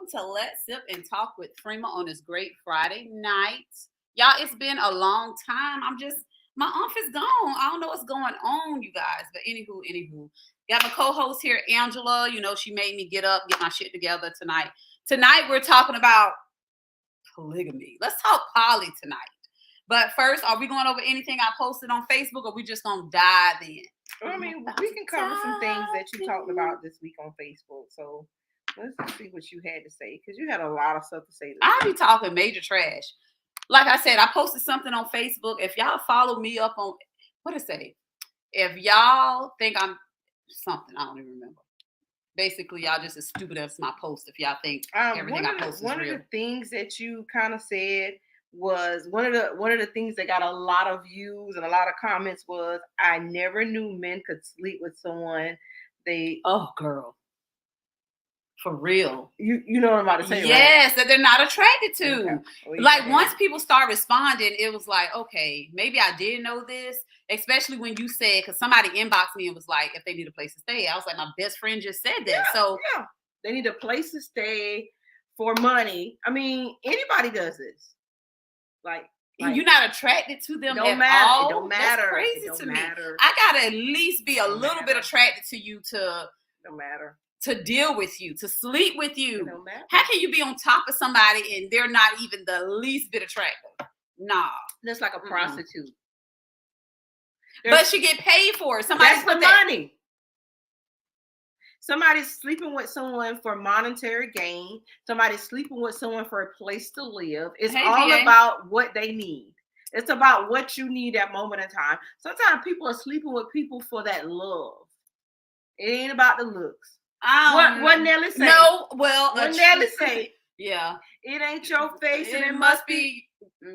welcome to Let's Sip and Talk with Freema on this great Friday night. Y'all, it's been a long time. My umph is gone. I don't know what's going on, you guys. But anywho. Got my co-host here, Angela. You know, she made me get up, get my shit together tonight. Tonight, we're talking about polygamy. Let's talk poly tonight. But first, are we going over anything I posted on Facebook, or we just going to dive in? I mean, we can cover some things that you talked about this week on Facebook. So let's just see what you had to say, because you had a lot of stuff to say. I'll be talking major trash. Like I said, I posted something on Facebook. If y'all follow me up on, what it say? If y'all think I'm something, I don't even remember. Basically, y'all just as stupid as my post if y'all think everything I post is real. One of the things that you kind of said was one of the things that got a lot of views and a lot of comments was, I never knew men could sleep with someone girl. For real. You know what I'm about to say, yes, right? That they're not attracted to. Okay. Well, like once people start responding, it was like, okay, maybe I did know this. Especially when you said, because somebody inboxed me and was like, if they need a place to stay. I was like, my best friend just said that. Yeah. They need a place to stay for money. I mean, anybody does this. Like you're not attracted to them at all. It don't matter. That's crazy to me. I gotta at least be a little bit attracted to you don't matter. To deal with you, to sleep with you. It don't matter. How can you be on top of somebody and they're not even the least bit attractive? Nah. That's like a prostitute. But she get paid for it. That's the money. Somebody's sleeping with someone for monetary gain. Somebody's sleeping with someone for a place to live. It's all about what they need. It's about what you need at moment in time. Sometimes people are sleeping with people for that love. It ain't about the looks. What Nelly say? No, well, what Nelly say? Yeah, it ain't your face, and it must be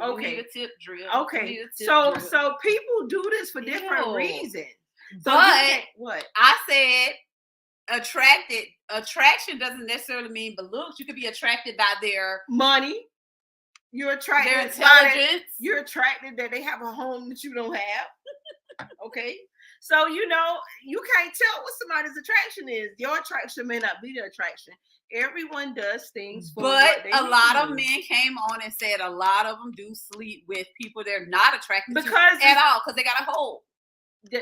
okay. Need a tip drill. Okay, so people do this for different reasons. So but what I said, attraction doesn't necessarily mean the looks. You could be attracted by their money. You're attracted their intelligence. You're attracted that they have a home that you don't have. Okay. So, you can't tell what somebody's attraction is. Your attraction may not be their attraction. Everyone does things for what they a lot of men came on and said a lot of them do sleep with people they're not attracted to at all because they got a hole.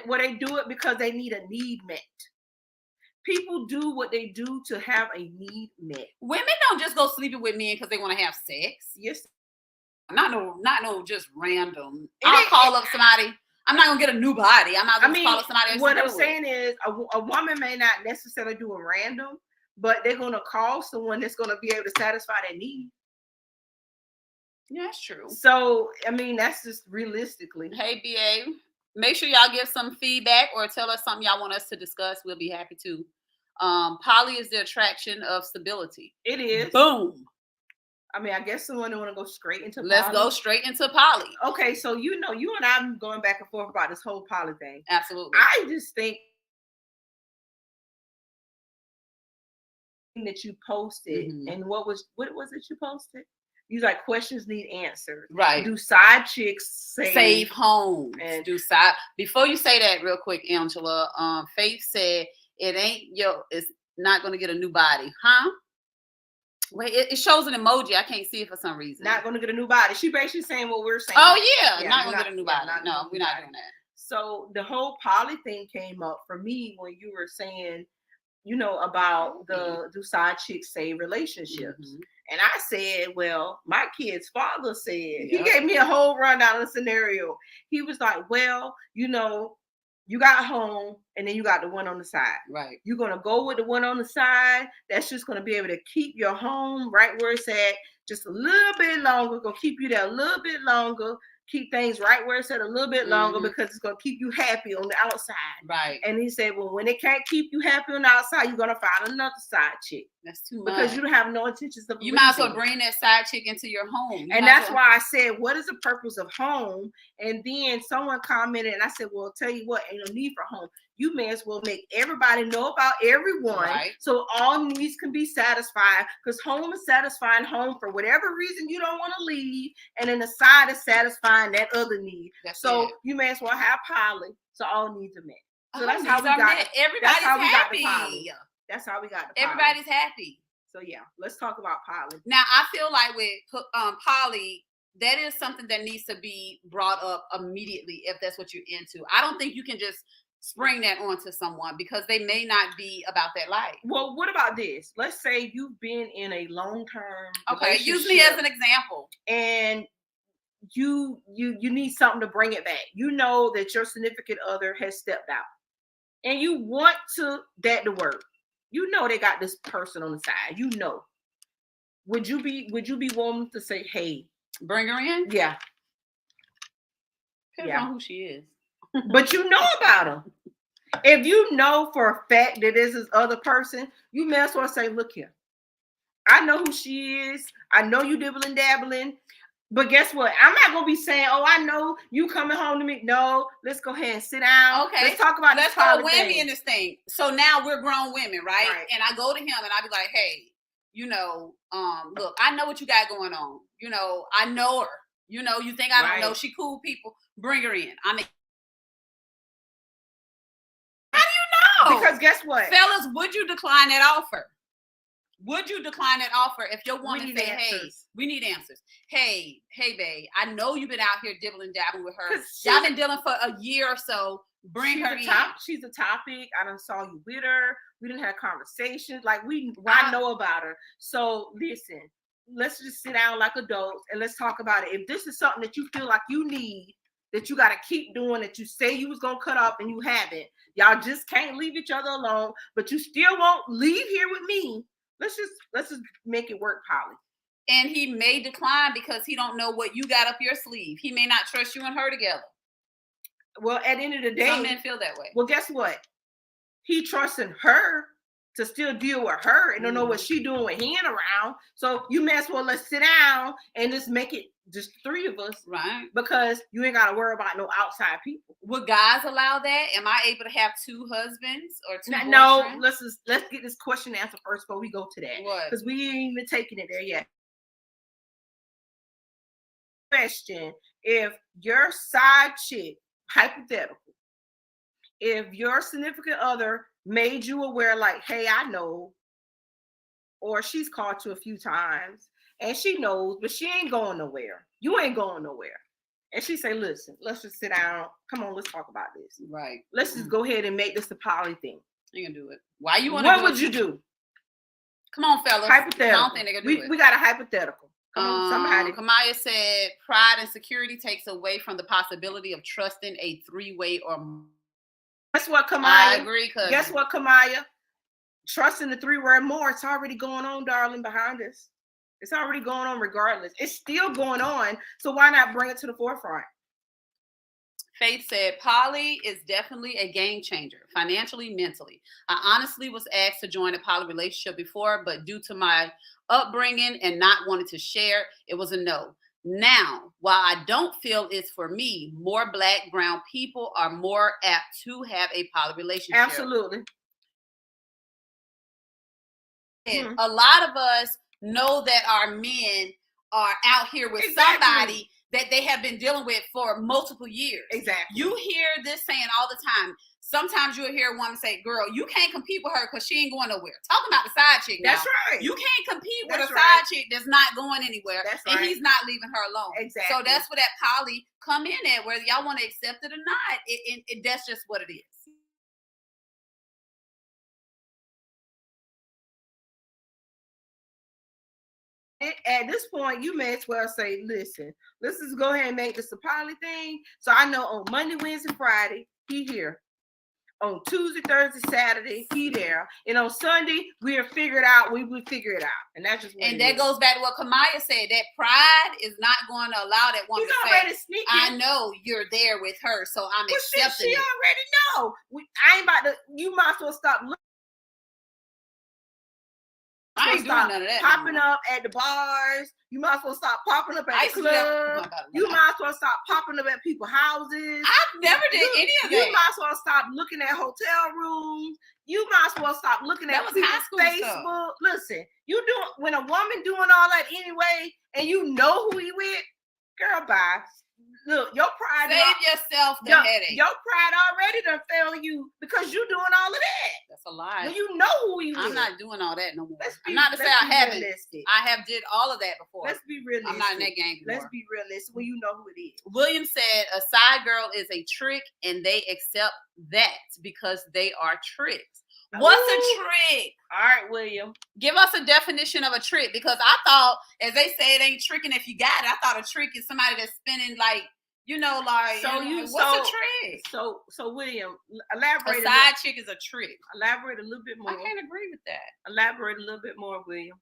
Well, they do it because they need a need met. People do what they do to have a need met. Women don't just go sleeping with men because they want to have sex. Yes. Not no just random. I'll call up somebody. I'm not gonna get a new body. I'm not gonna call up somebody else. What I'm saying is a woman may not necessarily do a random, but they're gonna call someone that's gonna be able to satisfy their need. Yeah, that's true. So I mean, that's just realistically. Hey, BA, make sure y'all give some feedback or tell us something y'all want us to discuss. We'll be happy to. Poly is the attraction of stability. It is. Boom. I mean, I guess someone want to go straight into poly. Let's go straight into poly. Okay, so you and I have going back and forth about this whole poly thing. Absolutely. I just think that you posted, and what was it you posted? You like questions need answers. Right. Do side chicks save homes? And do side before you say that real quick, Angela. Faith said it's not gonna get a new body, huh? Wait, it shows an emoji. I can't see it for some reason. Not going to get a new body. She basically saying what we're saying. Oh, yeah. Not going to get a new body. No, we're not doing that. So the whole poly thing came up for me when you were saying, about do side chicks save relationships. And I said, well, my kid's father said, he gave me a whole rundown of the scenario. He was like, well, you got home and then you got the one on the side. Right. You're going to go with the one on the side. That's just going to be able to keep your home right where it's at just a little bit longer. Going to keep you there a little bit longer. Keep things right where it's at a little bit longer because it's going to keep you happy on the outside. Right. And he said, well, when it can't keep you happy on the outside, you're going to find another side chick. That's too much. Because you don't have no intentions of You might as well bring that side chick into your home. And that's why I said, what is the purpose of home? And then someone commented and I said, well, tell you what, ain't no need for home. You may as well make everybody know about everyone. Right. So all needs can be satisfied because home is satisfying home for whatever reason you don't want to leave. And then the side is satisfying that other need. So you may as well have poly. So all needs are met. So that's how we got it. Everybody's happy. That's how we got the poly. Everybody's happy. So yeah, let's talk about poly. Now I feel like with poly, that is something that needs to be brought up immediately if that's what you're into. I don't think you can just spring that onto someone because they may not be about that life. Well, what about this? Let's say you've been in a long-term Okay, use me as an example. And you need something to bring it back. You know that your significant other has stepped out and you want that to work. You know they got this person on the side. You know. Would you be willing to say, hey, bring her in? Yeah. Depends on who she is. But you know about her. If you know for a fact that this is other person, you may as well say, look here. I know who she is. I know you dibbling dabbling. But guess what? I'm not gonna be saying, "Oh, I know you coming home to me." No, let's go ahead and sit down. Okay, let's talk about. Let's go whammy in this thing. So now we're grown women, right? And I go to him and I be like, "Hey, look, I know what you got going on. I know her. You think I don't know? She cool people. Bring her in. I mean, how do you know? Because guess what, fellas, would you decline that offer? Would you decline that offer if your woman say, "Hey, we need answers. Hey, babe, I know you've been out here dibbling dabbling with her. Y'all been dealing for a year or so. Bring her in. She's a topic. I done saw you with her. We didn't have conversations. Like I know about her. So listen, let's just sit down like adults and let's talk about it. If this is something that you feel like you need, that you got to keep doing, that you say you was gonna cut off and you haven't. Y'all just can't leave each other alone, but you still won't leave here with me. Let's just make it work, Polly. And he may decline because he don't know what you got up your sleeve. He may not trust you and her together. Well, at the end of the day, some men feel that way. Well, guess what? He trusting her to still deal with her and don't know what she doing with him around. So you may as well let's sit down and just make it just three of us, right? Because you ain't got to worry about no outside people. Would guys allow that? Am I able to have two husbands or two boyfriends? No, let's get this question answered first before we go to that. What? Because we ain't even taking it there yet. Question: if your side chick, hypothetical, if your significant other made you aware, like, hey, I know, or she's called you a few times and she knows, but she ain't going nowhere. You ain't going nowhere. And she say, listen, let's just sit down. Come on, let's talk about this. Right. Let's just go ahead and make this a poly thing. You can do it. Why you want to? What would you do? Come on, fellas. Hypothetical. I don't think they can do it. We got a hypothetical. Come on, somebody. Kamaya said, pride and security takes away from the possibility of trusting a three-way or more. Guess what, Kamaya? I agree, cousin. Guess what, Kamaya? Trusting the three-way or more, it's already going on, darling, behind us. It's already going on regardless. It's still going on. So why not bring it to the forefront? Faith said, poly is definitely a game changer, financially, mentally. I honestly was asked to join a poly relationship before, but due to my upbringing and not wanting to share, it was a no. Now, while I don't feel it's for me, more Black, brown people are more apt to have a poly relationship. Absolutely. And a lot of us know that our men are out here with somebody that they have been dealing with for multiple years. Exactly. You hear this saying all the time. Sometimes you'll hear a woman say, girl, you can't compete with her because she ain't going nowhere. Talking about the side chick now. That's right. You can't compete with a side chick that's not going anywhere. That's right. And he's not leaving her alone. Exactly. So that's where that poly come in at, whether y'all want to accept it or not. That's just what it is. At this point, you may as well say, listen, let's just go ahead and make this a poly thing. So I know on Monday, Wednesday, Friday, he here. On Tuesday, Thursday, Saturday, he there. And on Sunday, we'll figure it out. We will figure it out. And that's just what and that goes back to what Kamaya said. That pride is not going to allow that woman to say, I know you're there with her, so I'm accepting it. She already know. I ain't about to, you might as well stop looking. I ain't doing none of that. Popping up at the bars. You might as well stop popping up at the club. You might as well stop popping up at people's houses. I never did any of that. You might as well stop looking at hotel rooms. You might as well stop looking at people's Facebook. Listen, when a woman doing all that anyway, and you know who you with, girl, bye. look, your pride. Save yourself the headache. Your pride already done failed you because you doing all of that. That's a lie. When you know who you I'm is. not doing all that no more. I'm not to say I haven't. Realistic. I have did all of that before. Let's be realistic. I'm not in that game anymore. Let's be realistic when you know who it is. William said a side girl is a trick and they accept that because they are tricks. What's a trick? All right, William. Give us a definition of a trick, because I thought, as they say, it ain't tricking if you got it. I thought a trick is somebody that's spinning like, what's a trick? So William, elaborate. A side chick is a trick. Elaborate a little bit more. I can't agree with that. Elaborate a little bit more, William.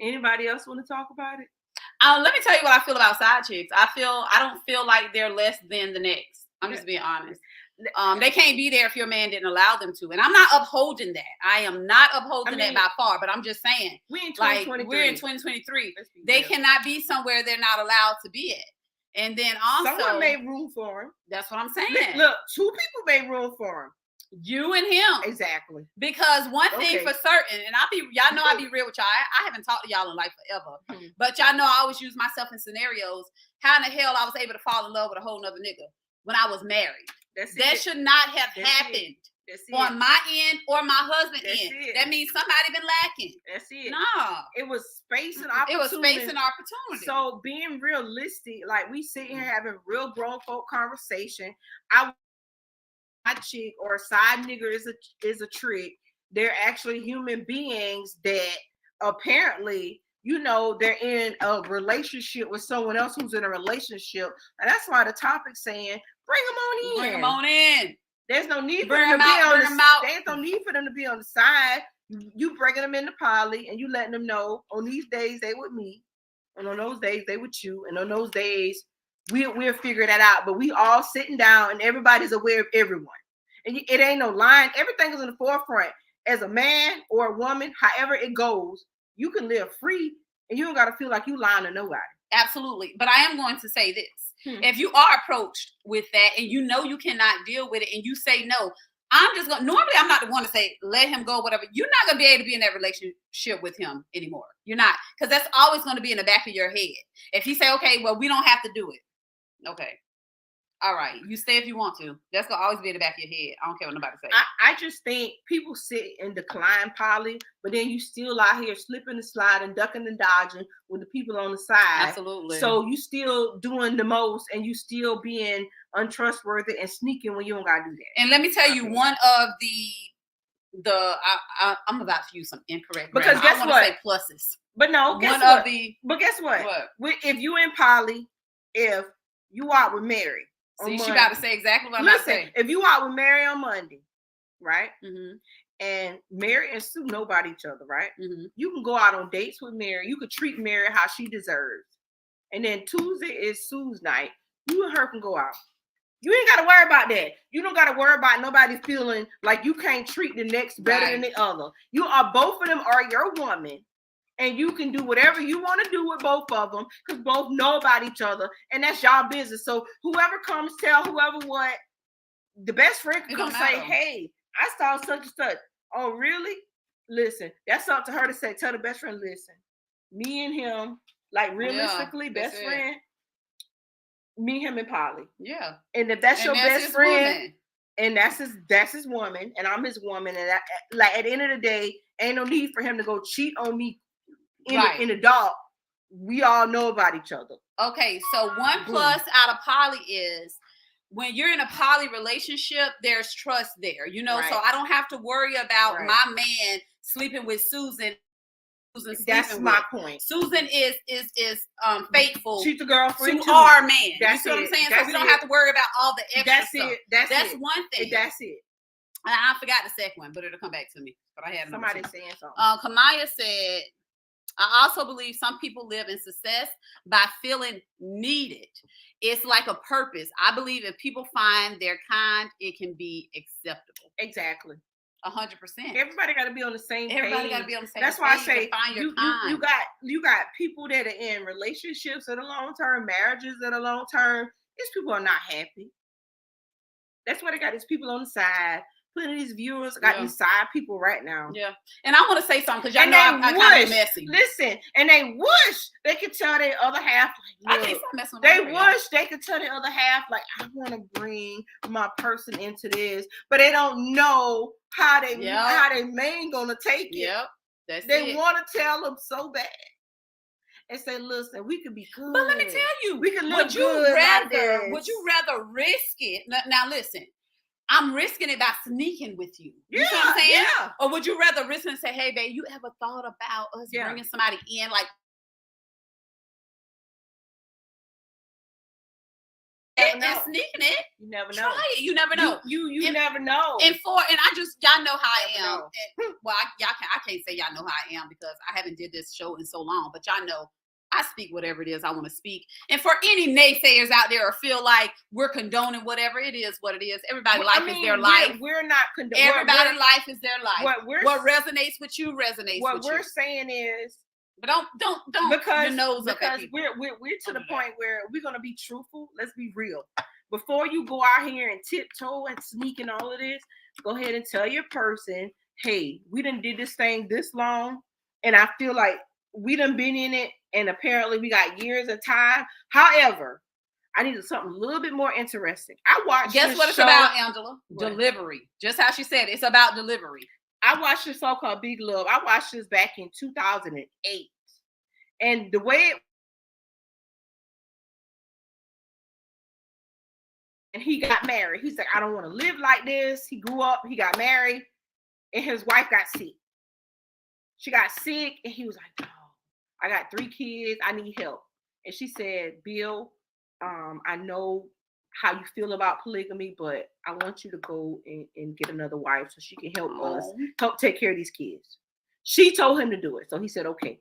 Anybody else want to talk about it? Let me tell you what I feel about side chicks. I don't feel like they're less than the next. I'm just being honest. They can't be there if your man didn't allow them to, and I'm not upholding that. I am not upholding that by far. But I'm just saying, we're in 2023. We're in 2023. They cannot be somewhere they're not allowed to be at. And then also, someone made room for him. That's what I'm saying. Look, two people made room for him. You and him. Exactly. Because one thing for certain, and y'all know I be real with y'all. I haven't talked to y'all in life forever. But y'all know I always use myself in scenarios. How in the hell I was able to fall in love with a whole nother nigga when I was married? That should not have happened on my end or my husband's end. That means somebody been lacking. That's it. No. It was space and opportunity. It was space and opportunity. So being realistic, like we sitting here having real grown folk conversation. My chick or a side nigger is a trick. They're actually human beings that apparently, they're in a relationship with someone else who's in a relationship. And that's why the topic's saying, bring them on in. Bring them on in. There's no need for them to be on the side. There's no need for them to be on the side. You bringing them in the poly and you letting them know on these days they with me, and on those days they with you, and on those days we'll figure that out. But we all sitting down and everybody's aware of everyone. And it ain't no line. Everything is in the forefront. As a man or a woman, however it goes, you can live free and you don't got to feel like you lying to nobody. Absolutely. But I am going to say this. If you are approached with that and you know you cannot deal with it and you say no, normally I'm not the one to say, let him go, whatever. You're not going to be able to be in that relationship with him anymore. You're not. Because that's always going to be in the back of your head. If he say, okay, well, we don't have to do it. Okay. All right. You stay if you want to. That's going to always be in the back of your head. I don't care what nobody say. I just think people sit and decline poly, but then you still out here slipping and sliding, ducking and dodging with the people on the side. Absolutely. So you still doing the most and you still being untrustworthy and sneaking when you don't got to do that. And let me tell you, one of I'm about to use some incorrect grammar. Because guess what? I want to say pluses. But no, guess what? But guess what? If you in poly, if you out with Mary, see, she about to say exactly what I'm about to say. If you out with Mary on Monday, right? Mm-hmm. And Mary and Sue know about each other, right? Mm-hmm. You can go out on dates with Mary. You could treat Mary how she deserves. And then Tuesday is Sue's night. You and her can go out. You ain't got to worry about that. You don't got to worry about nobody feeling like you can't treat the next better than the other. You are, both of them are your woman. And you can do whatever you want to do with both of them because both know about each other. And that's y'all business. So whoever comes, tell whoever what, the best friend can come say, hey, I saw such and such. Oh, really? Listen, that's up to her to say, tell the best friend, listen, me and him, like realistically, best friend, me, him, and Polly. Yeah. And if that's your best friend, and that's his woman, and I'm his woman, and like at the end of the day, ain't no need for him to go cheat on me. In the dark, we all know about each other. Okay, so one plus out of poly is when you're in a poly relationship, there's trust there, so I don't have to worry about my man sleeping with Susan. That's my point. Susan is faithful. She's a girlfriend to our man. That's you see what I'm saying? So we don't have to worry about all the extra stuff. That's one thing. That's it. And I forgot the second one, but it'll come back to me. But I had somebody saying something. Kamaya said, I also believe some people live in success by feeling needed. It's like a purpose. I believe if people find their kind, it can be acceptable. Exactly. 100%. Everybody got to be on the same page. Everybody got to be on the same page. That's why I say you got people that are in relationships that are long term, marriages that are long term. These people are not happy. That's why they got these people on the side plenty of these viewers got these side people right now. Yeah. And I want to say something because y'all know I kind of messy. Listen, and they wish they could tell their other half. Like, I can't stop messing with they wish they could tell their other half, like, I want to bring my person into this, but they don't know how they man gonna take it. Yep. They want to tell them so bad. And say, listen, we could be good. But let me tell you, we could live would you rather risk it? Now listen, I'm risking it by sneaking with you. You know what I'm saying? Yeah. Or would you rather risk it and say, hey, babe, you ever thought about us bringing somebody in? Like, and sneaking it. You never know. Try it. You never know. You never know. And y'all know how I am. And, well, I can't say y'all know how I am because I haven't did this show in so long, but y'all know I speak whatever it is I want to speak. And for any naysayers out there or feel like we're condoning whatever, it is what it is. Everybody's life is their life. We're not condoning. Everybody's life is their life. What resonates with you resonates with you. What we're saying is, but don't your nose up at people. We're to the point where we're gonna be truthful. Let's be real. Before you go out here and tiptoe and sneak and all of this, go ahead and tell your person, hey, we done did this thing this long, and I feel like we done been in it, and apparently we got years of time. However, I needed something a little bit more interesting. I watched. Guess what it's about, Angela? What? Delivery. Just how she said, it's about delivery. I watched this show called Big Love. I watched this back in 2008, and the way it. And he got married. He's like, I don't want to live like this. He grew up, he got married, and his wife got sick. She got sick, and he was like, oh, I got 3 kids. I need help. And she said, Bill, I know how you feel about polygamy, but I want you to go and get another wife so she can help us, help take care of these kids. She told him to do it. So he said, okay.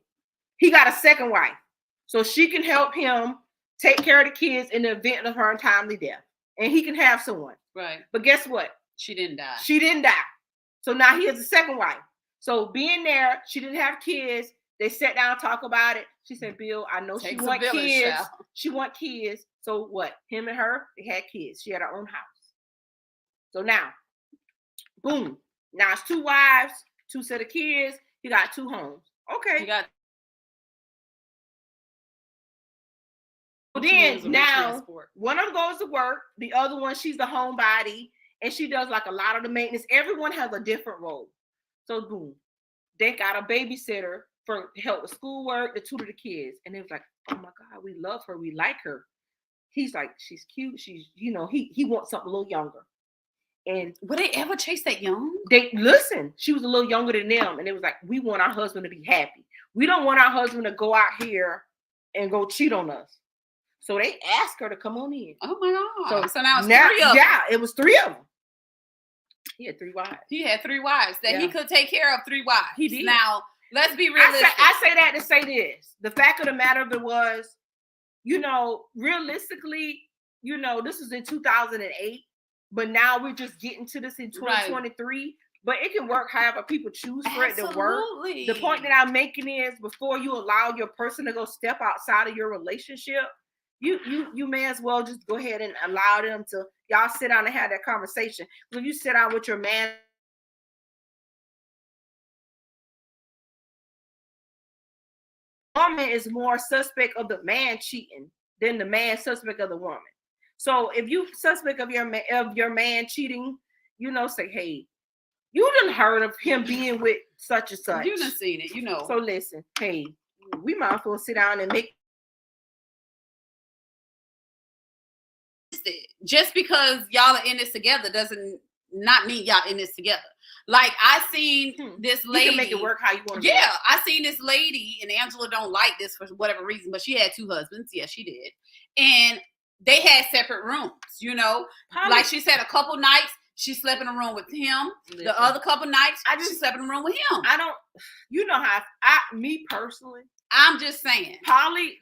He got a second wife so she can help him take care of the kids in the event of her untimely death. And he can have someone. Right. But guess what? She didn't die. She didn't die. So now he has a second wife. So being there, she didn't have kids. They sat down and talked about it. She said, Bill, I know she want kids. She want kids. So what? Him and her, they had kids. She had her own house. So now, boom. Now it's 2 wives, 2 set of kids. He got 2 homes. Okay. Then now one of them goes to work, the other one, she's the homebody, and she does like a lot of the maintenance. Everyone has a different role. So boom, they got a babysitter for help with schoolwork, to tutor the kids. And it was like, oh my God, we love her, we like her. He's like, she's cute, she's, he wants something a little younger. And would they ever chase that young? She was a little younger than them, and it was like, we want our husband to be happy. We don't want our husband to go out here and go cheat on us. So they asked her to come on in. Oh my God. So now it's 3 of them. Yeah, it was 3 of them. He had 3 wives. He had 3 wives that he could take care of 3 wives. He did. Now, let's be realistic. I say that to say this. The fact of the matter of it was, realistically, this was in 2008, but now we're just getting to this in 2023. Right. But it can work however people choose for it to work. The point that I'm making is, before you allow your person to go step outside of your relationship, you may as well just go ahead and allow them to, y'all sit down and have that conversation. When you sit down with your man, woman is more suspect of the man cheating than the man suspect of the woman. So if you suspect of your man cheating, say, hey, you done heard of him being with such and such. You done seen it, So listen, hey, we might as well sit down and make. Just because y'all are in this together doesn't not mean y'all in this together. Like, I seen this lady. You can make it work how you want to. Yeah, I seen this lady, and Angela don't like this for whatever reason, but she had 2 husbands. Yeah, she did. And they had separate rooms, Like she said, a couple nights she slept in a room with him. Listen, the other couple nights she slept in a room with him. I don't, me personally, I'm just saying. Poly,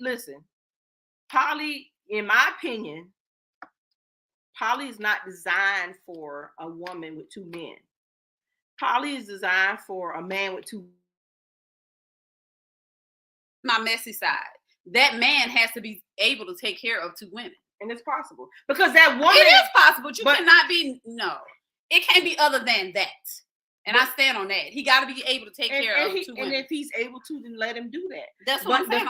in my opinion, poly is not designed for a woman with 2 men. Poly is designed for a man with 2. My messy side. That man has to be able to take care of 2 women. And it's possible. Because that woman. It is possible. You cannot be, no. it can't be other than that. And I stand on that. He got to be able to take care of 2 women. And if he's able to, then let him do that. That's what I'm saying.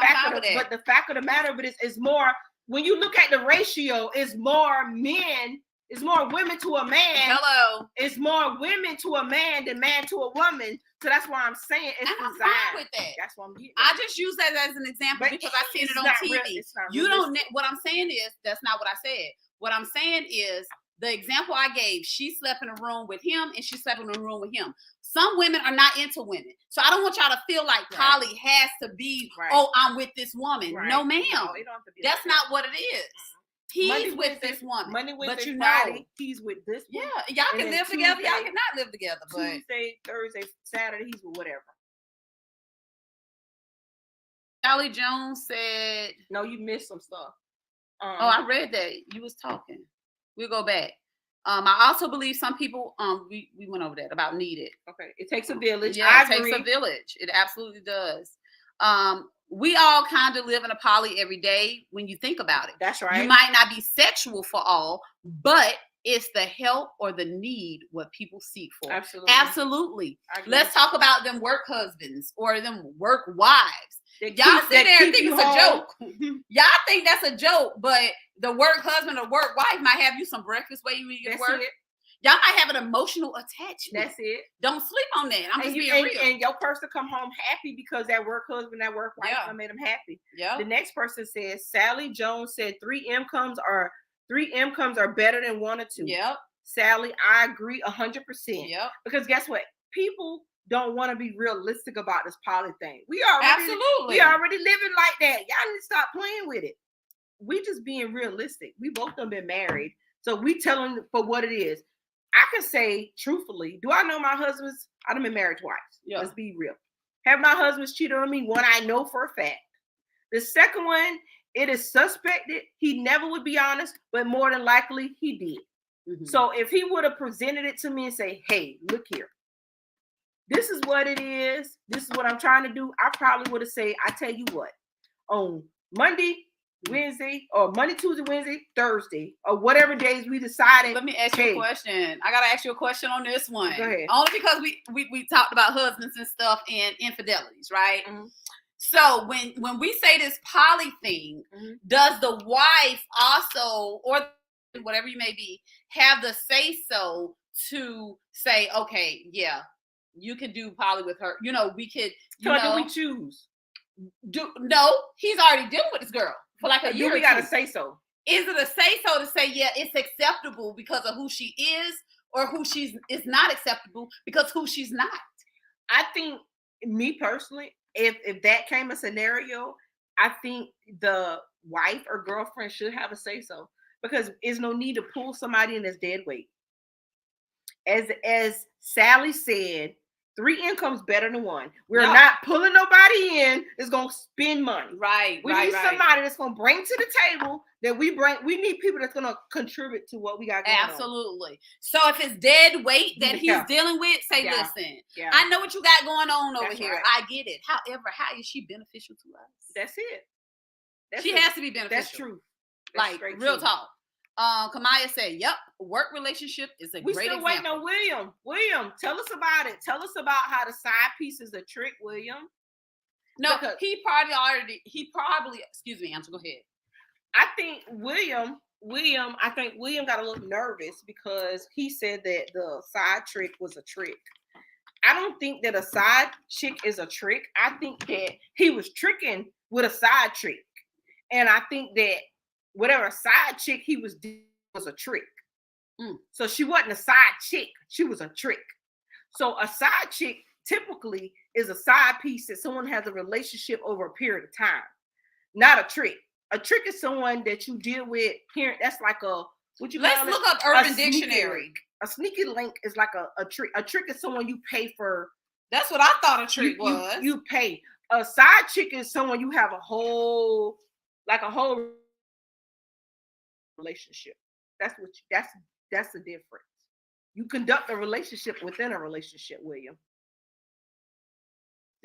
But the fact of the matter of it is more, when you look at the ratio, it's more men, it's more women to a man. Hello. It's more women to a man than man to a woman. So that's why I'm saying it's and designed. I'm fine with that. That's what I'm getting. I just use that as an example because I seen it on TV. You don't. What I'm saying is that's not what I said. What I'm saying is the example I gave. She slept in a room with him, and she slept in a room with him. Some women are not into women, so I don't want y'all to feel like Polly has to be. Oh, I'm with this woman. No, ma'am. No, that's not what it is. He's with this woman. Monday, Wednesday, but you Friday, know, he's with this one. Yeah, y'all can live together. Y'all cannot live together. But Tuesday, Thursday, Saturday, he's with whatever. Sally Jones said, "No, you missed some stuff." I read that. You was talking. We'll go back. I also believe some people. We went over that about needed. Okay, it takes a village. Yeah, it takes a village. It absolutely does. We all kind of live in a poly every day when you think about it. That's right. You might not be sexual for all, but it's the help or the need what people seek for. Absolutely. Let's talk about them work husbands or them work wives. Y'all sit there and think it's a joke. Y'all think that's a joke, but the work husband or work wife might have you some breakfast waiting when you get to work. Y'all might have an emotional attachment. That's it. Don't sleep on that. I'm just being real. And your person come home happy because that work husband, that work wife made them happy. Yeah. The next person says, Sally Jones said 3 incomes are better than 1 or 2. Yep. Sally, I agree 100%. Yep. Because guess what? People don't want to be realistic about this poly thing. We already living like that. Y'all need to stop playing with it. We just being realistic. We both done been married. So we telling for what it is. I can say truthfully, do I know my husband's? I done been married twice. Yeah. Let's be real. Have my husband's cheated on me? One I know for a fact. The second one, it is suspected. He never would be honest, but more than likely he did. Mm-hmm. So if he would have presented it to me and say, hey, look here. This is what it is. This is what I'm trying to do. I probably would have said, I tell you what, on Monday, Wednesday, or Monday, Tuesday, Wednesday, Thursday, or whatever days we decided. Let me ask you a question. I gotta ask you a question on this one. Go ahead. Only because we talked about husbands and stuff and infidelities, right? Mm-hmm. So when we say this poly thing, does the wife also, or whatever you may be, have the say so to say, okay, yeah, you can do poly with her. You know, we could. Do we choose? No, he's already dealing with this girl for like a year. We gotta say so. Is it a say so to say, yeah, it's acceptable because of who she is, or who she's is not acceptable because who she's not? I think, me personally, if that came a scenario, I think the wife or girlfriend should have a say so, because there's no need to pull somebody in that's dead weight. As Sally said, 3 incomes better than 1. We're not pulling nobody in that's gonna spend money. Right. We need somebody that's gonna bring to the table that we bring. We need people that's gonna contribute to what we got going on. Absolutely. So if it's dead weight that he's dealing with, say, listen, I know what you got going on over here. Right. I get it. However, how is she beneficial to us? That's it. She has to be beneficial. That's true. That's like real talk. Kamaya said, yep, work relationship is a great example. We still waiting on William. William, tell us about it. Tell us about how the side piece is a trick, William. No, he probably, excuse me, Angela, go ahead. I think William got a little nervous because he said that the side trick was a trick. I don't think that a side chick is a trick. I think that he was tricking with a side trick. And I think that whatever side chick he was doing was a trick. So she wasn't a side chick. She was a trick. So a side chick typically is a side piece that someone has a relationship over a period of time. Not a trick. A trick is someone that you deal with here. That's like let's look up Urban Dictionary. A sneaky link is like a trick. A trick is someone you pay for. That's what I thought a trick was. You pay. A side chick is someone you have a whole relationship. That's the difference. You conduct a relationship within a relationship, William.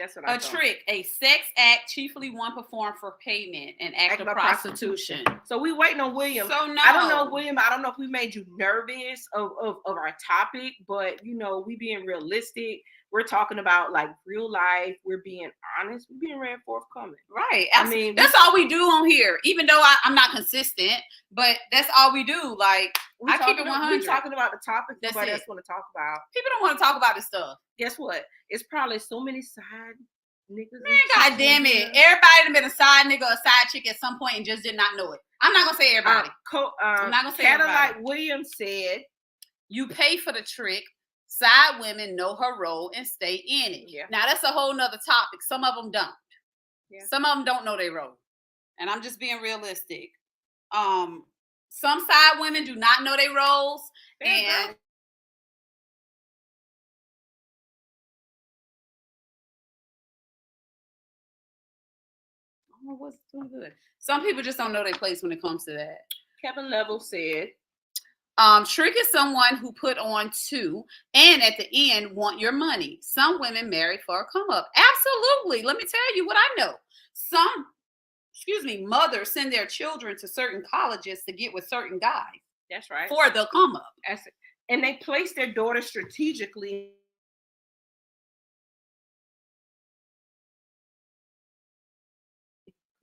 That's what I thought. A trick, a sex act chiefly one performed for payment, an act of prostitution. So we waiting on William. So no. I don't know, William. I don't know if we made you nervous of our topic, but we being realistic. We're talking about like real life. We're being honest. We're being very forthcoming. Right. I mean, that's all we do on here. Even though I'm not consistent, but that's all we do. Like I keep it 100. We're talking about the topic nobody else want to talk about. People don't want to talk about this stuff. Guess what? It's probably so many side niggas. Man, God damn it! Everybody done been a side nigga or a side chick at some point and just did not know it. I'm not gonna say everybody. I'm not gonna say everybody. Cadillac Williams said, "You pay for the trick." Side women know her role and stay in it. Yeah. Now that's a whole nother topic. Some of them don't. Yeah. Some of them don't know their role. And I'm just being realistic. Some side women do not know their roles. And what's doing good? Some people just don't know their place when it comes to that. Kevin Level said, trick is someone who put on two and at the end want your money. Some women marry for a come up. Absolutely. Let me tell you what I know. Some, mothers send their children to certain colleges to get with certain guys. That's right. For the come up. And they place their daughter strategically.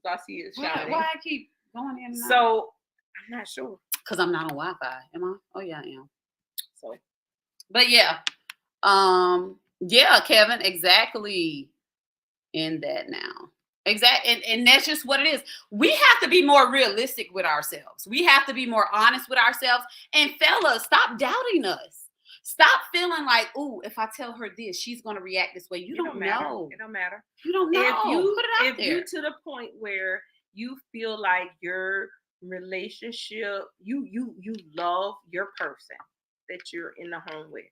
I see it shouting. Why I keep going in and out? So I'm not sure. Because I'm not on Wi-Fi. Am I? Oh yeah, I am. So, but yeah. Yeah, Kevin, exactly in that now. Exactly. And that's just what it is. We have to be more realistic with ourselves. We have to be more honest with ourselves. And fellas, stop doubting us. Stop feeling like, ooh, if I tell her this, she's going to react this way. You don't know. It don't matter. You don't know. If you to the point where you feel like your relationship, you love your person that you're in the home with,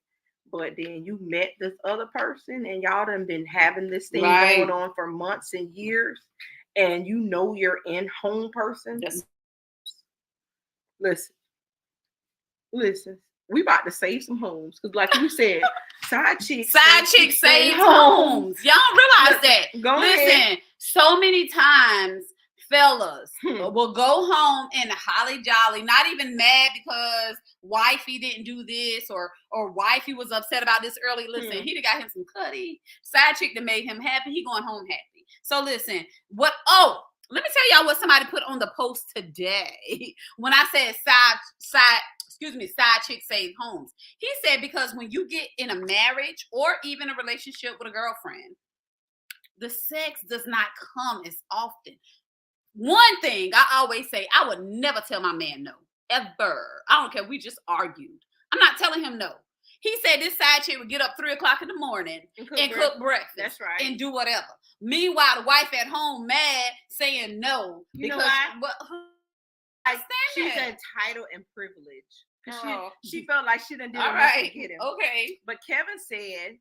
but then you met this other person and y'all done been having this thing going on for months and years, and you're in home person. Yes. Listen. We about to save some homes because, like you said, side chicks save homes. Y'all realize that. Go ahead. So many times, fellas will go home and holly jolly, not even mad because wifey didn't do this or wifey was upset about this early. Listen, he done got him some cutty. Side chick that made him happy. He going home happy. So listen, let me tell y'all what somebody put on the post today when I said side chick save homes. He said because when you get in a marriage or even a relationship with a girlfriend, the sex does not come as often. One thing I always say, I would never tell my man no, ever. I don't care. We just argued. I'm not telling him no. He said this side chick would get up 3:00 in the morning and cook breakfast. That's right. And do whatever. Meanwhile, the wife at home mad saying no. You know why? She's entitled and privileged. She felt like she done did enough to get him. Okay. But Kevin said,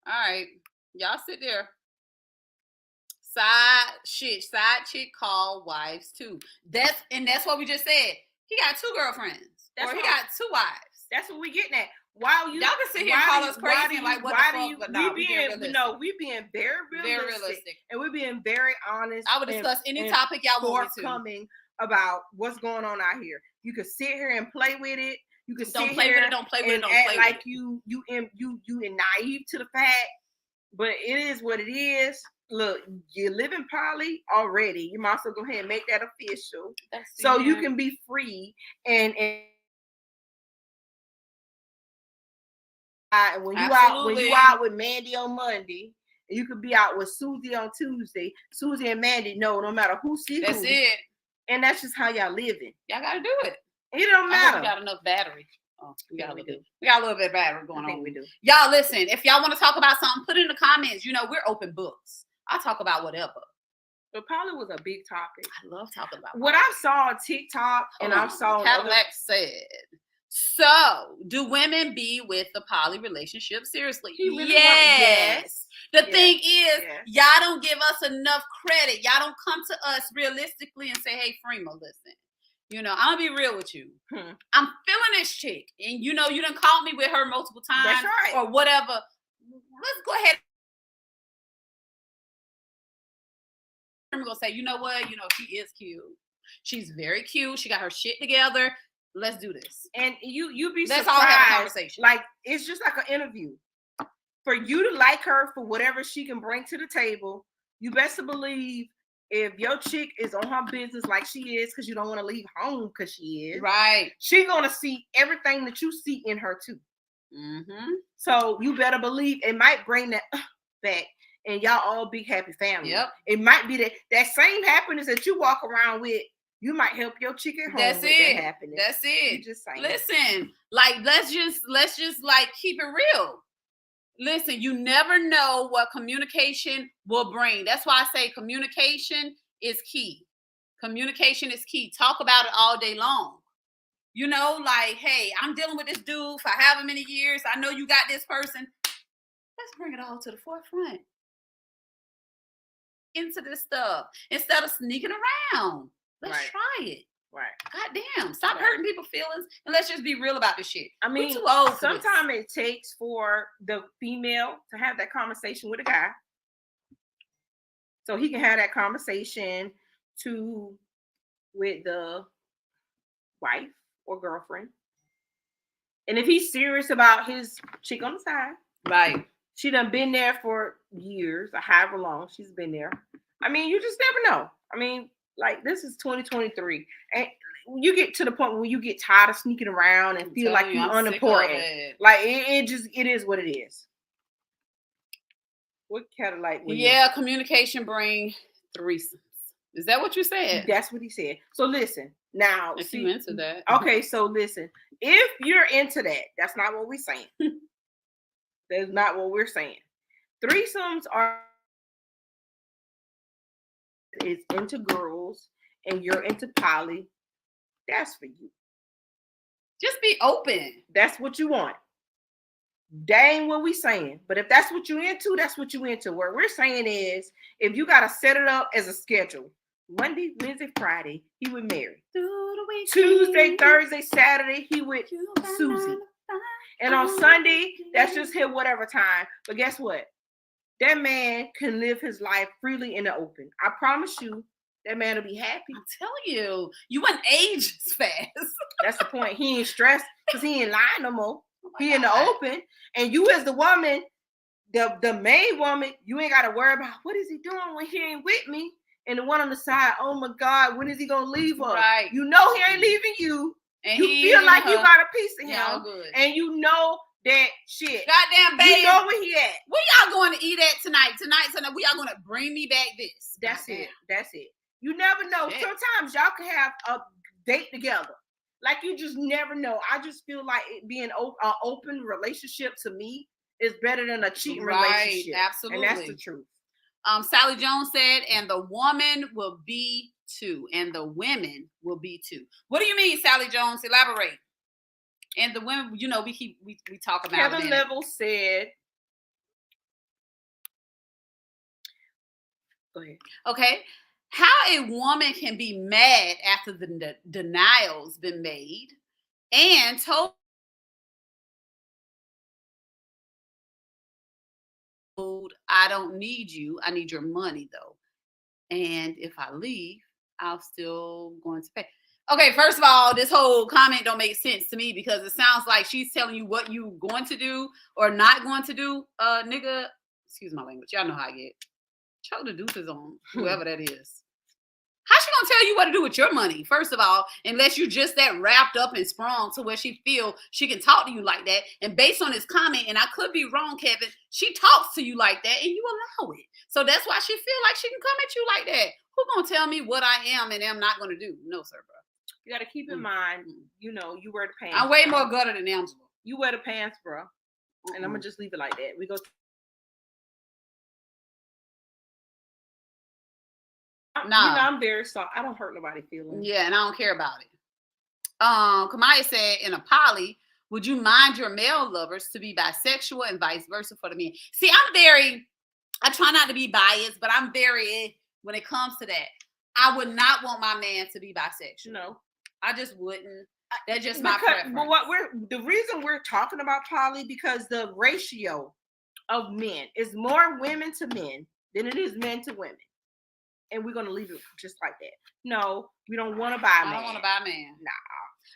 all right, y'all sit there. Side chick call wives too. That's what we just said. He got 2 girlfriends. He got 2 wives. That's what we getting at. Y'all can sit here and call us crazy and like what the fuck, but no, we being very realistic. And we're being very honest. I would discuss any topic y'all want me to. Forthcoming about what's going on out here. You can sit here and play with it. You can don't play with it. Don't play with it. Don't play like with it. You naive to the fact, but it is what it is. Look, you're living poly already. You might as well go ahead and make that official, so you can be free and when you out with Mandy on Monday, you could be out with Susie on Tuesday. Susie and Mandy know no matter who sees that's it. And that's just how y'all living. Y'all gotta do it. It don't matter. We got enough battery. Oh, we got a little bit of battery going on. We do. Y'all listen, if y'all want to talk about something, put it in the comments. We're open books. I'll talk about whatever. But poly was a big topic. I love talking about what I saw on TikTok and I saw Cadillac said. So, do women be with the poly relationship seriously? Yes. The thing is, y'all don't give us enough credit. Y'all don't come to us realistically and say, hey, Freema, listen. I'm gonna be real with you. I'm feeling this chick. And you done called me with her multiple times. That's right. Or whatever. Let's go ahead We're gonna say, you know what? You know, she is cute. She's very cute. She got her shit together. Let's do this. And you be Let's surprised. all have a conversation. Like, it's just like an interview. For you to like her for whatever she can bring to the table, you best to believe if your chick is on her business like she is, because you don't want to leave home because she is. Right. She gonna see everything that you see in her too. Mm-hmm. So you better believe it might bring that back, and y'all all be happy family. Yep. It might be that same happiness that you walk around with. You might help your chick at home. That's with it. That happiness. That's it. You just saying. Listen, like let's just like keep it real. Listen, you never know what communication will bring. That's why I say communication is key. Communication is key. Talk about it all day long. You know, like, hey, I'm dealing with this dude for however many years. I know you got this person. Let's bring it all to the forefront. Into this stuff instead of sneaking around. Let's try it. Right. God damn. Stop hurting people's feelings and let's just be real about this shit. I mean, we're too old for sometimes it takes for the female to have that conversation with a guy. So he can have that conversation with the wife or girlfriend. And if he's serious about his chick on the side, right? She done been there for years or however long she's been there. I mean, you just never know. I mean, like, this is 2023. And you get to the point where you get tired of sneaking around and feel like you're unimportant. Like, it is what it is. What kind of like? Yeah, communication bring threesomes. Is that what you said? That's what he said. So listen, now. If you into that. Okay, so listen. If you're into that, that's not what we're saying. That's not what we're saying. Threesomes is into girls and you're into poly. That's for you. Just be open. That's what you want. That ain't what we saying. But if that's what you into, that's what you into. What we're saying is, if you gotta set it up as a schedule, Monday, Wednesday, Friday, he would marry. Tuesday, Thursday, Saturday, he with Susie. And on Sunday, that's just his whatever time. But guess what? That man can live his life freely in the open. I promise you, that man will be happy. I'm telling you wouldn't age as fast. That's the point. He ain't stressed because he ain't lying no more. He in the open. And you as the woman, the main woman, you ain't got to worry about what is he doing when he ain't with me. And the one on the side, oh my God, when is he going to leave us? Right. You know he ain't leaving you. And you feel like you got a piece of him. Good. And you know that shit. Goddamn baby. You know where he at. Where y'all going to eat at tonight? Tonight, we y'all going to bring me back this. That's it. That's it. You never know. Shit. Sometimes y'all can have a date together. Like, you just never know. I just feel like it being an open relationship to me is better than a cheating relationship. Absolutely. And that's the truth. Sally Jones said, and the woman will be two, and the women will be two. What do you mean, Sally Jones? Elaborate. And the women, we talk about. Kevin Level said. Go ahead. Okay. How a woman can be mad after the denial's been made and told I don't need you. I need your money though. And if I leave, I'm still going to pay. Okay, first of all, this whole comment don't make sense to me because it sounds like she's telling you what you going to do or not going to do. Nigga, excuse my language. Y'all know how I get. Choke the deuces on whoever that is. How's she gonna tell you what to do with your money? First of all, unless you just that wrapped up and sprung to where she feel she can talk to you like that. And based on this comment, and I could be wrong, Kevin, she talks to you like that and you allow it. So that's why she feel like she can come at you like that. Who gonna tell me what I am and am not gonna do? No, sir, bro. You gotta keep in mind, you wear the pants. I'm way more gutter than Angela. You wear the pants, bro. And I'm gonna just leave it like that. We go. I'm very soft. I don't hurt nobody's feelings. Yeah, and I don't care about it. Kamaya said, in a poly, would you mind your male lovers to be bisexual and vice versa for the men? See, I try not to be biased, but I'm very, when it comes to that, I would not want my man to be bisexual. No, I just wouldn't. That's just my preference. But the reason we're talking about poly, because the ratio of men is more women to men than it is men to women. and we're gonna leave it just like that. No, we don't want to buy a man. I don't want to buy a man. Nah.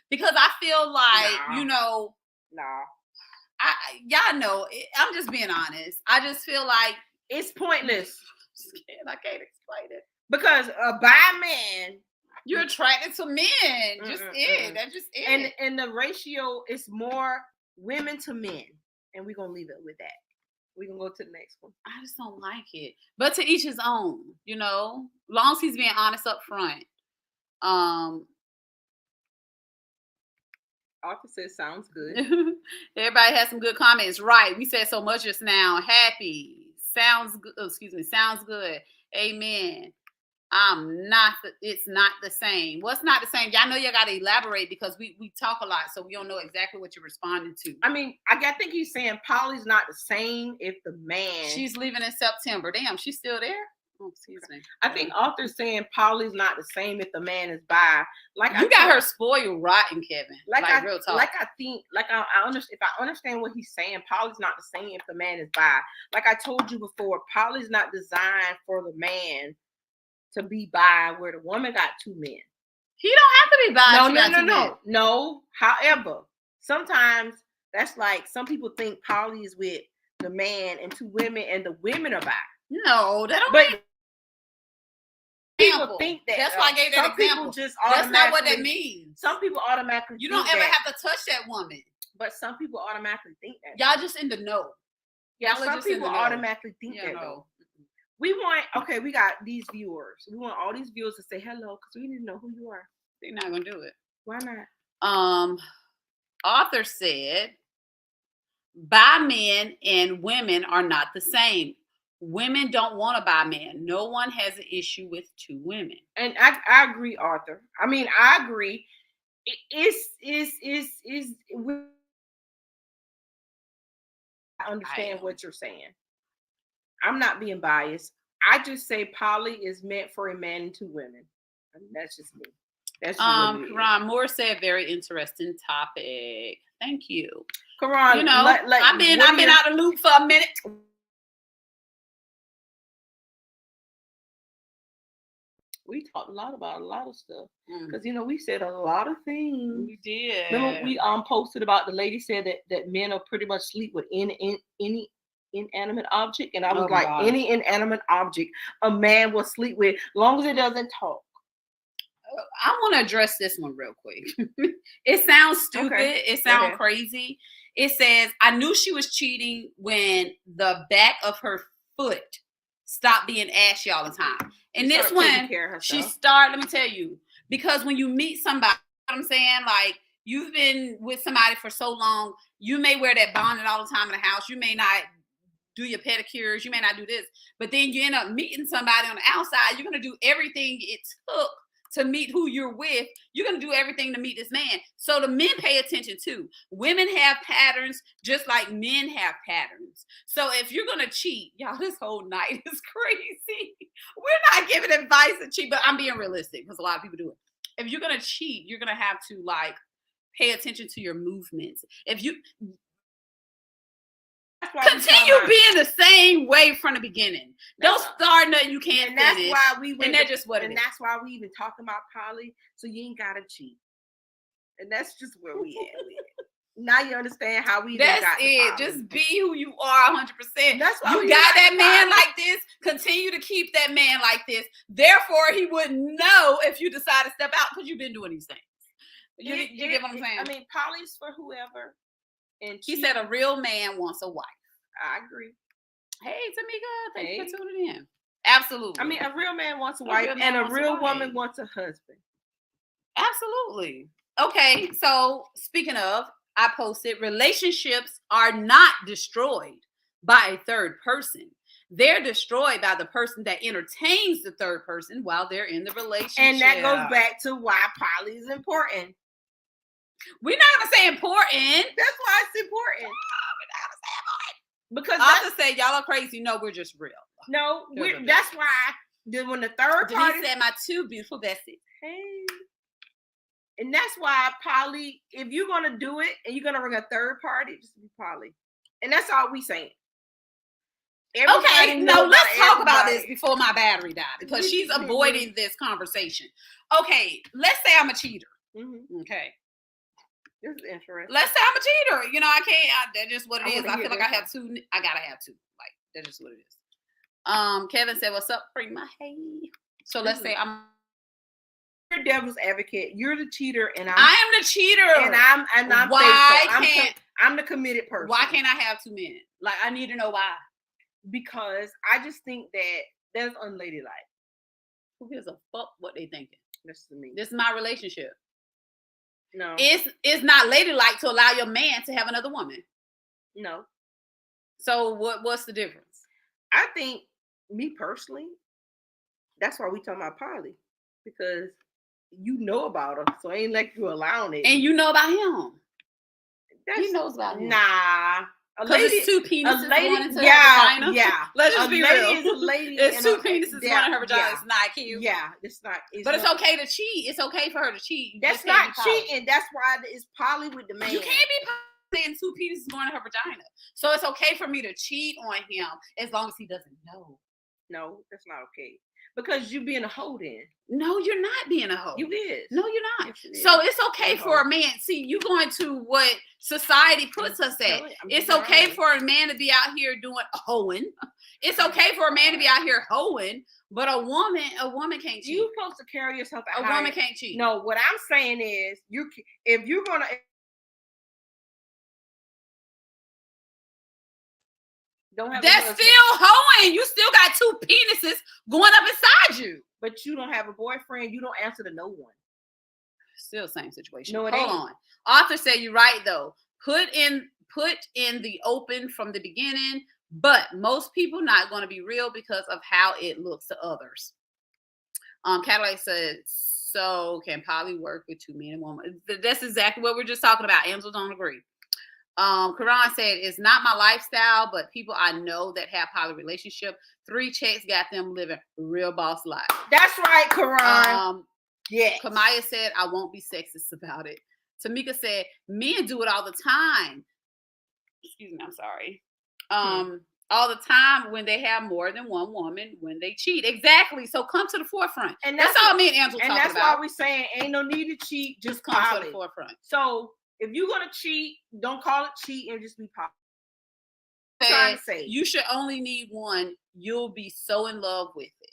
Because I feel like, Nah. y'all know, I'm just being honest. I just feel like it's pointless. I can't explain it. Because buy a man, you're attracted to men. Just it. That's just it. And the ratio is more women to men. And we're gonna leave it with that. We're gonna go to the next one. I just don't like it. But to each his own, long as he's being honest up front. Arthur says sounds good. Everybody has some good comments. Right. We said so much just now. Happy. Sounds good. Sounds good. Amen. It's not the same. What's not the same? Y'all know you gotta elaborate because we talk a lot, so we don't know exactly what you're responding to. I mean, I think he's saying poly's not the same if the man. She's leaving in September. Damn, she's still there? Oh, excuse me. I think Arthur's saying poly's not the same if the man is bi. Like you got her spoiled rotten, Kevin. Like real talk. Like I understand. If I understand what he's saying, poly's not the same if the man is bi. Like I told you before, poly's not designed for the man to be bi, where the woman got two men. He don't have to be bi. No. However, sometimes that's like some people think poly is with the man and two women, and the women are bi. No, that don't. But people think that. That's why I gave that example. That's not what that means. Some people automatically. You don't ever have to touch that woman. But some people automatically think that. Y'all just in the know. Yeah, some people automatically think that though. We got these viewers. We want all these viewers to say hello because we need to know who you are. They're not gonna do it. Why not? Arthur said, bi men and women are not the same. Women don't want to buy men. No one has an issue with two women. And I agree, Arthur. I mean, I agree. I understand what you're saying. I'm not being biased. I just say poly is meant for a man and two women. I mean, that's just me. That's just Karan Moore said, very interesting topic. Thank you. Karan, I've been out of the loop for a minute. We talked a lot about a lot of stuff because we said a lot of things. We did. Remember we posted about the lady said that men are pretty much sleep with any inanimate object, and I was any inanimate object a man will sleep with, long as it doesn't talk. I want to address this one real quick. It sounds stupid. Okay. It sounds crazy. It says, I knew she was cheating when the back of her foot stopped being ashy all the time. And this one, she started, let me tell you, because when you meet somebody, you know what I'm saying, like, you've been with somebody for so long, you may wear that bonnet all the time in the house. You may not do your pedicures. You may not do this. But then you end up meeting somebody on the outside. You're going to do everything it took to meet who you're with. You're going to do everything to meet this man. So the men pay attention too. Women have patterns just like men have patterns. So if you're going to cheat, y'all, this whole night is crazy. We're not giving advice to cheat, but I'm being realistic because a lot of people do it. If you're going to cheat, you're going to have to pay attention to your movements. If you continue being the same way from the beginning. Don't start nothing you can't finish. And that's just what it is. And that's why we even talking about poly, so you ain't gotta cheat. And that's just where we at with it. Now you understand how we got it. Just be who you are 100%. That's why you got that man like this. Continue to keep that man like this. Therefore, he wouldn't know if you decide to step out because you've been doing these things. You get what I'm saying? I mean, poly's for whoever. And he said a real man wants a wife. I agree. Hey, Tamika, thank you for tuning in. Absolutely. I mean, a real man wants a wife, and a real woman wants a husband. Absolutely. Okay, so speaking of, I posted, relationships are not destroyed by a third person. They're destroyed by the person that entertains the third person while they're in the relationship. And that goes back to why poly is important. We're not going to say important. That's why it's important. We're not going to say important. Because I'll just say, y'all are crazy. No, we're just real. No, that's why when the third party said, my two beautiful besties. Hey. And that's why poly, if you're going to do it and you're going to bring a third party, just be poly. And that's all we saying. Everybody let's talk about this before my battery died because she's avoiding this conversation. Okay, let's say I'm a cheater. Mm-hmm. Okay. This is interesting. Let's say I'm a cheater. You know, I can't. That's just what it is. I feel like I have two. I gotta have two. Like that's just what it is. Kevin said, "What's up, Prima? Hey." So let's say I'm. You're devil's advocate. You're the cheater, and I am the cheater, and I'm why faithful. can't I'm the committed person? Why can't I have two men? Like I need to know why. Because I just think that that's unladylike. Who gives a fuck what they thinking? This is me. This is my relationship. No, it's not ladylike to allow your man to have another woman. No. So what's the difference? I think, me personally, that's why we talking about poly, because you know about her, so ain't like you allowing it, and you know about him. He knows about him. Nah. Because it's two penises going into her vagina. Yeah. Let's just be real. It's two penises going in her vagina. Yeah. It's not cute. Yeah, it's not. But it's okay to cheat. It's okay for her to cheat. That's not cheating. That's why it's poly with the man. You can't be saying two penises going in her vagina. So it's okay for me to cheat on him as long as he doesn't know. No, that's not okay. Because you being a hoe then. No, you're not being a hoe. You is. No, you're not. Yes, so it's okay for a man. See, you going to what society puts us at. It's okay for a man to be out here doing hoeing. It's okay for a man to be out here hoeing, but a woman can't cheat. You're supposed to carry yourself out. A woman can't cheat. No, what I'm saying is if you're gonna that's still hoeing. You still got two penises going up inside you. But you don't have a boyfriend. You don't answer to no one. Still same situation. No, Hold on. Arthur said you're right though. Put in the open from the beginning, but most people not going to be real because of how it looks to others. Cadillac said, so can poly work with two men and one woman? That's exactly what we're just talking about. Angel don't agree. Karan said, it's not my lifestyle, but people I know that have poly relationship, 3 checks got them living real boss life. That's right, Karan. Yeah. Kamaya said, I won't be sexist about it. Tamika said, men do it all the time. Excuse me, I'm sorry. All the time when they have more than one woman, when they cheat. Exactly. So come to the forefront. And that's all me and Angela talking about. And that's why we're saying ain't no need to cheat, just come to the forefront. So if you're gonna cheat, don't call it cheat and just be poly. Trying to say you should only need one. You'll be so in love with it.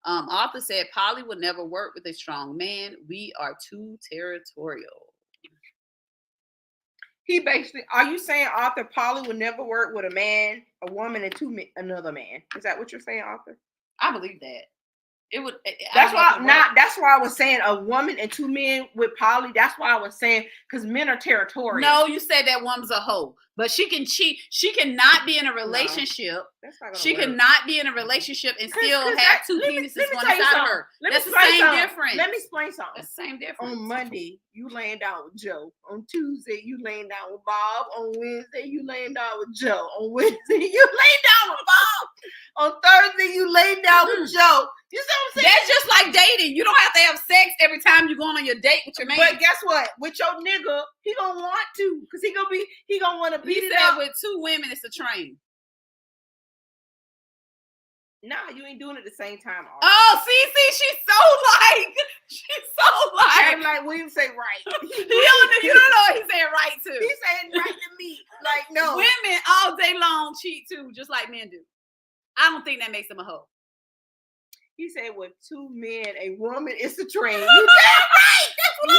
Arthur said poly would never work with a strong man. We are too territorial. He basically, are you saying Arthur poly would never work with a woman, and another man? Is that what you're saying, Arthur? I believe that. It would. That's why I was saying a woman and 2 men with poly. That's why I was saying because men are territorial. No, you said that woman's a hoe, but she can cheat. She cannot be in a relationship. No, that's not she work. Cannot be in a relationship and still have 2 penises going inside of her. That's the same difference. Let me explain something. That's the same difference. On Monday, you laying down with Joe. On Tuesday, you laying down with Bob. On Wednesday, you laying down with Joe. On Wednesday, you laying down with Bob. On Thursday, you laying down with Joe. You see what I'm saying? That's just like dating. You don't have to have sex every time you're going on your date with your man. But guess what? With your nigga, he gonna want to, because he gonna want to beat it up. With 2 women, it's a train. Nah, you ain't doing it at the same time. Oh, see, she's so like. I'm like William say right. You don't know what he's saying right to. He's saying right to me. Like no. Women all day long cheat too, just like men do. I don't think that makes them a hoe. He said, with 2 men, a woman is a train. You said right. That's what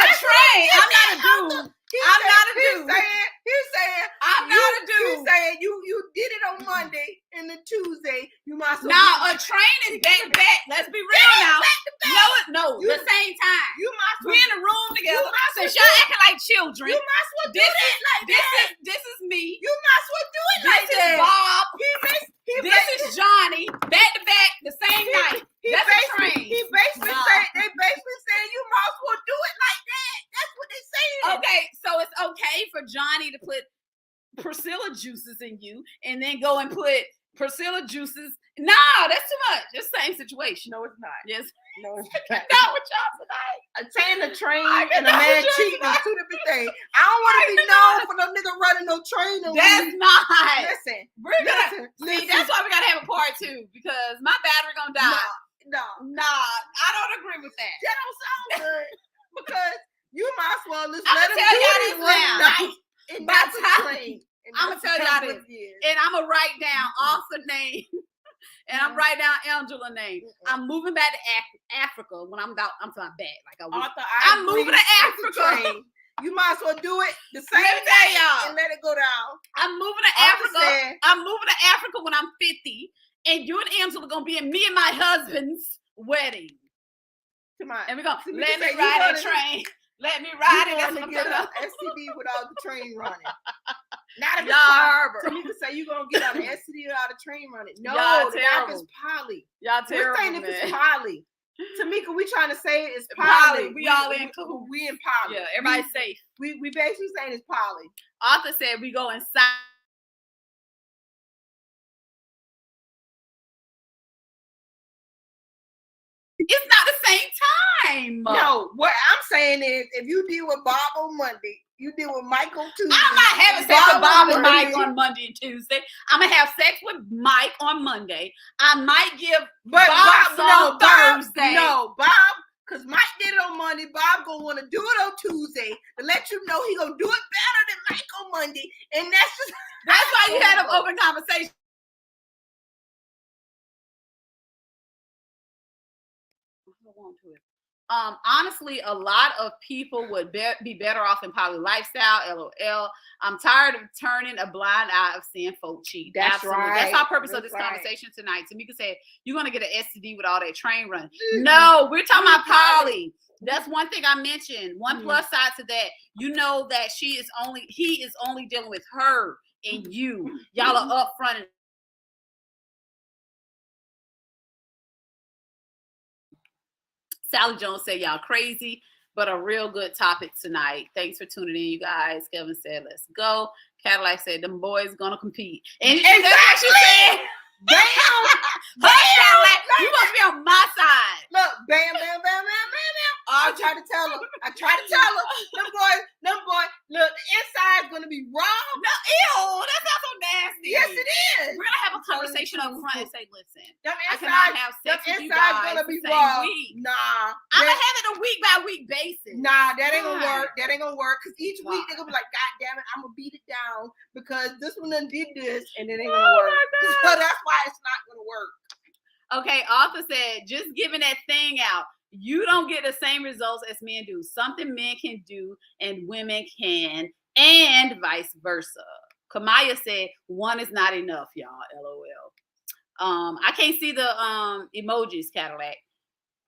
a train. I'm not a dude. I'm not a dude. He's saying, I'm not a dude. He's saying, you did it on Monday, and then Tuesday, you might as well. Now, a train is back to back. Let's be real now. No, the same time. You might as well. We're in a room together. Since y'all acting like children. You might as well do it like that. This is me. You might as well do it like that. This is Bob. This is Johnny. Back to back, the same night. That's a train. They basically saying you might as well do it like that. That's what they're saying. Okay, so it's okay for Johnny to put Priscilla juices in you and then go and put Priscilla juices Nah, that's too much. It's the same situation. No, it's not. Yes. No, it's not not. with y'all tonight. Saying a train and a man cheating is two different things. I don't want to be known for no nigga running no train. That's not. Listen, See, that's why we gotta have a part 2 because my battery gonna die. No, I don't agree with that. That don't sound good because you might as well just I'm let gonna him tell do y'all it this one now. night and By that's the a time- train. I'm gonna tell y'all this, and I'm gonna write down Arthur's name, and I'm writing down Angela's name. I'm moving back to Africa when I'm talking back. Like I'm moving to Africa. You might as well do it the same day, y'all, and let it go down. I'm moving to Africa. I'm moving to Africa when I'm 50, and you and Angela gonna be in me and my husband's wedding. Come on, and we're gonna let me ride that train. Let me ride it. That's what I'm get an STD without the train running. Not if y'all. Tamika say you gonna get on an STD without a train running. No, y'all not if it's poly. Y'all terrible. We're saying if it's poly. Tamika, we trying to say it's poly. We all in. We in poly. Yeah, everybody's safe. We basically saying it's poly. Arthur said we go inside. It's not the same time. No, what I'm saying is if you deal with Bob on Monday, you deal with Mike on Tuesday. I'm not having sex with Bob and Mike on Monday and Tuesday. I'm gonna have sex with Mike on Monday. I might give Bob on Thursday. No, Bob, because Mike did it on Monday. Bob gonna want to do it on Tuesday to let you know he gonna do it better than Mike on Monday, and that's why you had an open conversation. Honestly, a lot of people would be better off in poly lifestyle. LOL. I'm tired of turning a blind eye of seeing folk cheat. That's Absolutely. Right. That's our purpose of this conversation tonight. Tamika said, you're going to get an STD with all that train running. No, we're talking about poly. That's one thing I mentioned. One plus side to that, you know that he is only dealing with her and you. Y'all are upfront. Sally Jones said, y'all crazy, but a real good topic tonight. Thanks for tuning in, you guys. Kevin said, let's go. Cadillac said, them boys gonna compete. And exactly. That's what she said. Damn. Cadillac, you must be on my side. Look, bam, bam, bam, bam, bam, bam. I try to tell her. Them boys, look, the inside's gonna be raw. No, ew, that sounds so nasty. Yes, it is. We're gonna have a conversation up front and say, listen, I cannot have sex with you guys guys gonna be the same raw. week. Nah. I'm gonna have it a week by week basis. Nah, that ain't gonna work. That ain't gonna work. Cause each week they're gonna be like, God damn it, I'm gonna beat it down because this one done did this and it ain't gonna work. So that's why it's not gonna work. Okay, Arthur said, just giving that thing out. You don't get the same results as men do. Something men can do and women can, and vice versa. Kamaya said, one is not enough, y'all. LOL. I can't see the emojis, Cadillac.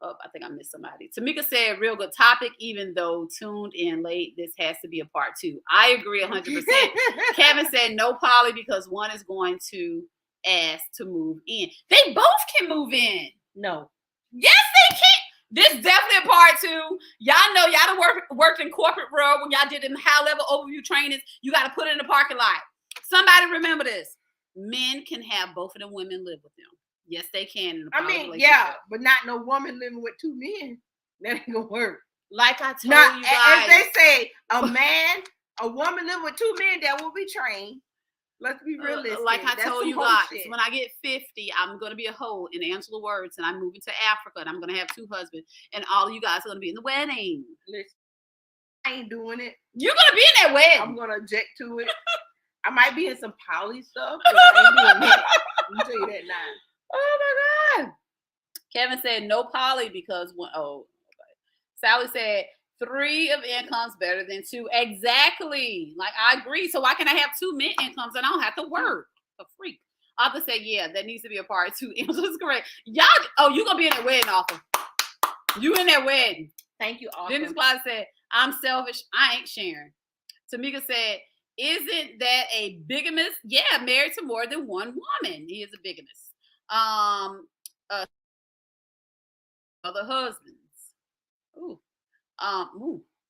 Oh, I think I missed somebody. Tamika said, real good topic, even though tuned in late, this has to be a part 2. I agree 100%. Kevin said, no poly because one is going to ask to move in. They both can move in. No. Yes, they can. This is definitely a part 2. Y'all know y'all done worked in corporate world when y'all did them high level overview trainings. You got to put it in the parking lot. Somebody remember this. Men can have both of them women live with them. Yes, they can. In a relationship. Yeah, but not no woman living with 2 men. That ain't gonna work. Like I told you guys. As they say, a woman living with 2 men that will be trained. Let's be realistic. Like I told you guys, when I get 50, I'm going to be a hoe in Angela words, and I'm moving to Africa, and I'm going to have 2 husbands, and all of you guys are going to be in the wedding. Listen, I ain't doing it. You're going to be in that wedding. I'm going to object to it. I might be in some poly stuff, but I ain't doing it. Let me tell you that now. Oh, my God. Kevin said no poly because Sally said 3 of incomes better than 2. Exactly. Like, I agree. So why can I have 2 men incomes and I don't have to work? A freak. Arthur said, yeah, that needs to be a part 2. Angela's correct. Y'all, you're going to be in that wedding, Arthur. You in that wedding. Thank you, Arthur. Dennis Clyde said, I'm selfish. I ain't sharing. Tamika said, isn't that a bigamist? Yeah, married to more than one woman. He is a bigamist. Other husbands.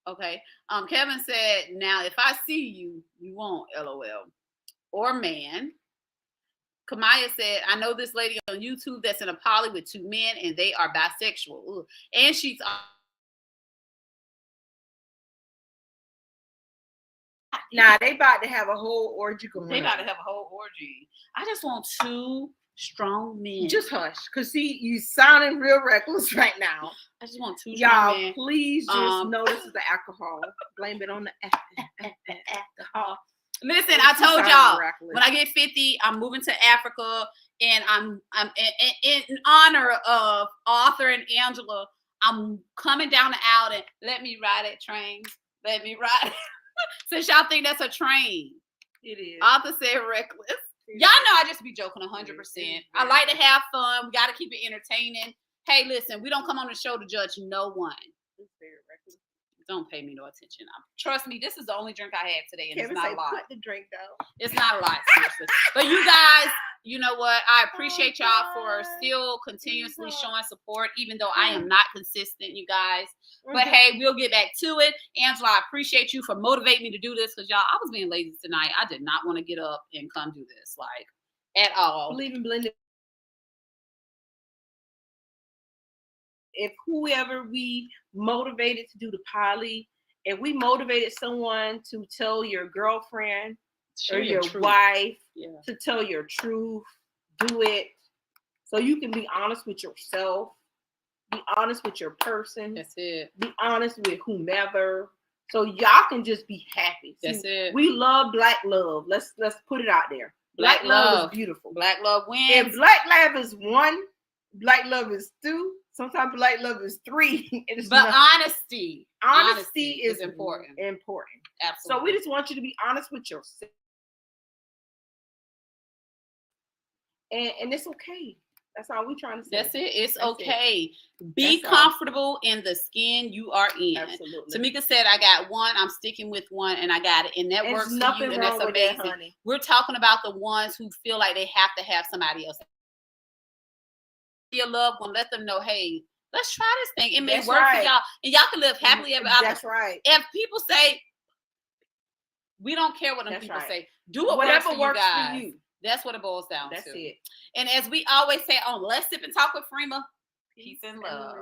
Okay. Kevin said, now if I see you, you won't, LOL. Or man. Kamaya said, I know this lady on YouTube that's in a poly with 2 men and they are bisexual. Ooh. And she's nah, they about to have a whole orgy going on. They about to have a whole orgy. I just want 2 strong men. Just hush. Cause see, you sounding real reckless right now. I just want 2 strong men. Y'all, please just know this is the alcohol. Blame it on the alcohol. Listen, I told y'all when I get 50, I'm moving to Africa, and I'm in honor of Arthur and Angela. I'm coming down the aisle and let me ride that train. Let me ride. Since y'all think that's a train, it is. Arthur said reckless. Y'all know I just be joking 100%. I like to have fun. We got to keep it entertaining. Hey, listen, we don't come on the show to judge no one. It's very reckless. Don't pay me no attention. Trust me, this is the only drink I had today, and Kevin it's not a lot. Put the drink down. It's not a lot, seriously. But you guys, you know what? I appreciate y'all for still continuously showing support, even though I am not consistent, you guys. But hey, we'll get back to it. Angela, I appreciate you for motivating me to do this, because y'all, I was being lazy tonight. I did not want to get up and come do this, like, at all. Believe in blended. If whoever we motivated to do the poly, if we motivated someone to tell your girlfriend or your wife to tell your truth, do it. So you can be honest with yourself, be honest with your person. That's it. Be honest with whomever. So y'all can just be happy. That's it. We love Black love. Let's put it out there. Black love is beautiful. Black love wins. If Black love is 1, Black love is 2. Sometimes Black love is 3. But honesty is important. Important. Absolutely. So we just want you to be honest with yourself. And it's okay. That's all we're trying to say. That's it. It's okay. Be comfortable in the skin you are in. Absolutely. Tamika said, I got 1. I'm sticking with 1, and I got it. And that works for you, and that's amazing. That, honey. We're talking about the ones who feel like they have to have somebody else. Your loved one, let them know, hey, let's try this thing. It may work for y'all, and y'all can live happily ever after. That's right. If people say, we don't care what them people say, do whatever works for you. That's what it boils down to. That's it. And as we always say on Let's Sip and Talk with Freema, peace and love.